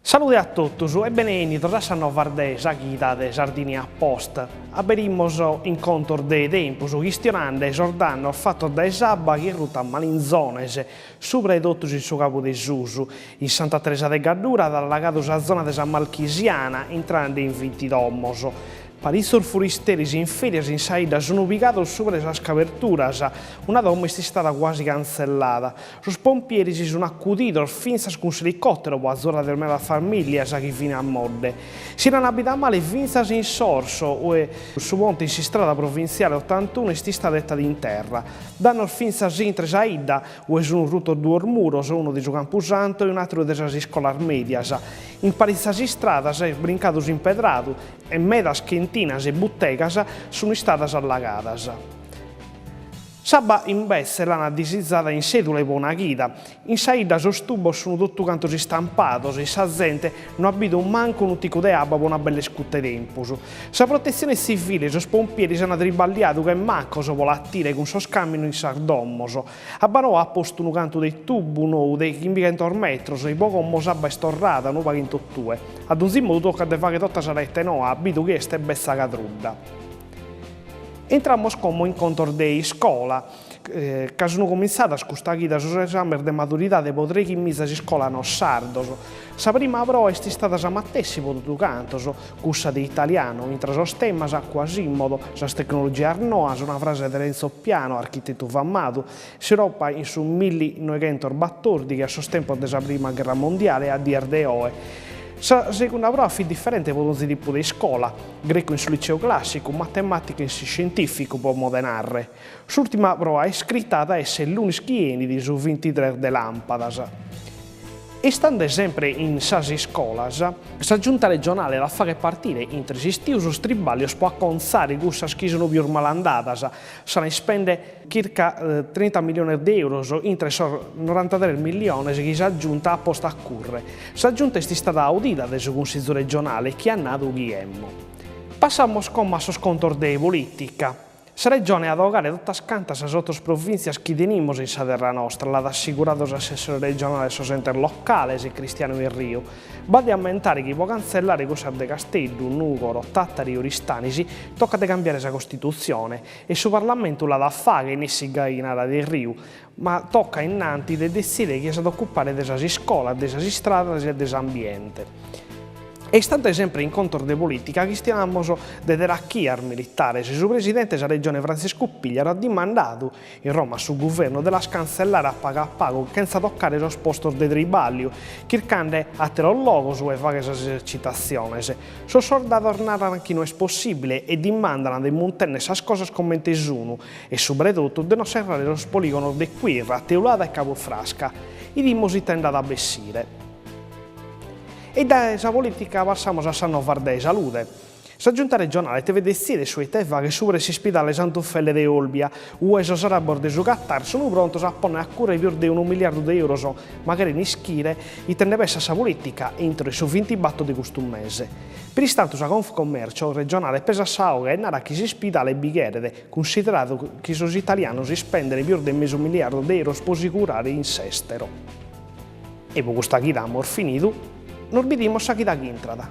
Salute a tutti e benvenuti a nuova guida de Sardinia Post. Abbiamo incontro de tempo questionando e esordando il fatto da Sabba che ruta malinzones, soprattutto in suo capo di Susu, in Santa Teresa de Gaddura, dall'agato la zona de San Malchisiana, entrando in 20 dommoso. Parisor furisteris in ferias in saída sono ubicados sobre as coberturas. Una doma è stata quasi cancellata. Os pompieris sono accudidos fins con elicottero a zona del mera famiglia che viene a morte. Si non abita male fins in sorso e su monte in strada provinciale 81 è stata detta in terra. Danno fins in tre saída o sono ruto due muros, uno di Camposanto e un altro delle scuole medias. In parisasi stradas brincados impedrado e medas cantinas e bottegas sono state allagate. Sabba invece l'hanno disizzata in sedule buona guida. In saída os tubos sono tutti quantos stampados e sa gente non abita un manco un tico de abba con una bella scutte tempus. Sa protezione civile os pompieri hanno tribagliato che manco so volattire con so scammino in sardommoso. Abbanò ha posto un canto dei tubo no dei 500 metros e poco mo sabba storrata no paghi in tuttue. Ad un zimmo tocca de fare tutta sarette no abito che è bessa cadrudda. Entriamo come incontro di scuola, che sono cominciate a questa guida sugli esami di maturità di poter che in scuola non sardos. La prima però è stata la mattessima di tutti cantos, cussa di italiano, mentre i temi a Quasimodo, la tecnologia arnoa, una frase di Renzo Piano, architetto famoso, si ropa in su 1914 che a sostempo della prima guerra mondiale a DRDOE. La seconda prova è differente per ogni tipo di scuola, greco in sul liceo classico, matematica in scientifico per modenare. L'ultima prova è scritta ad essere l'11 su 23 de lampadas. E stando sempre in sasi scolas, la giunta regionale la fa partire in tre istiusos tribalios può acconsare gussas che sono più malandadas. Se ne spende circa 30 milioni di euro in 93 milioni che si aggiunta a posta a curre. La giunta è stata audita del Consiglio regionale che ha nato Guillermo. Passiamo come a scontro di politica. La regione ha dogare tutte le sotto province che tenemos in terra nostra, l'ha assicurato l'assessore regionale sosenter locale e Cristiano Irrio. Va di aumentare che può cancellare cosa de Castello, Nucoro, Tattari, Oristanisi, tocca di cambiare la Costituzione e su Parlamento la da fare in essi gainara del Rio, ma tocca innanti di decidere chi è ad occupare della scuola, della strada e dell'ambiente. E stante sempre in incontro di politica, che stiamo di gerarchia militare, se il presidente della regione Francesco Pigliaro ha dimandato in Roma sul governo della cancellare a pago senza toccare lo posto di tribaglio, cercando a terologo su varie esercitazioni. So sorda tornare anche non è possibile e dimandano di montare le cose come tesoro e soprattutto di non serrare lo poligono di Quirra, Teulada e Capofrasca. I dimosi tendono a bessire. E da questa politica passiamo a nuova di salute. La giunta regionale deve decidere su eteva che su si spidale Sant'Uffelle de Olbia, o esso sarebbero di giocare, sono pronti a porre a cura più di 1 miliardo di euro, magari in schire, e tenere questa politica entro su 20 batto di questo mese. Per istanto, la Confcommercio regionale pesa sauga e nara che si spida le bigherede, considerato che gli italiani si spendono più di mezzo miliardo di euro per sicurare in sestero. E per questa guida abbiamo finito. Non vediamo sa chi da chi entrata.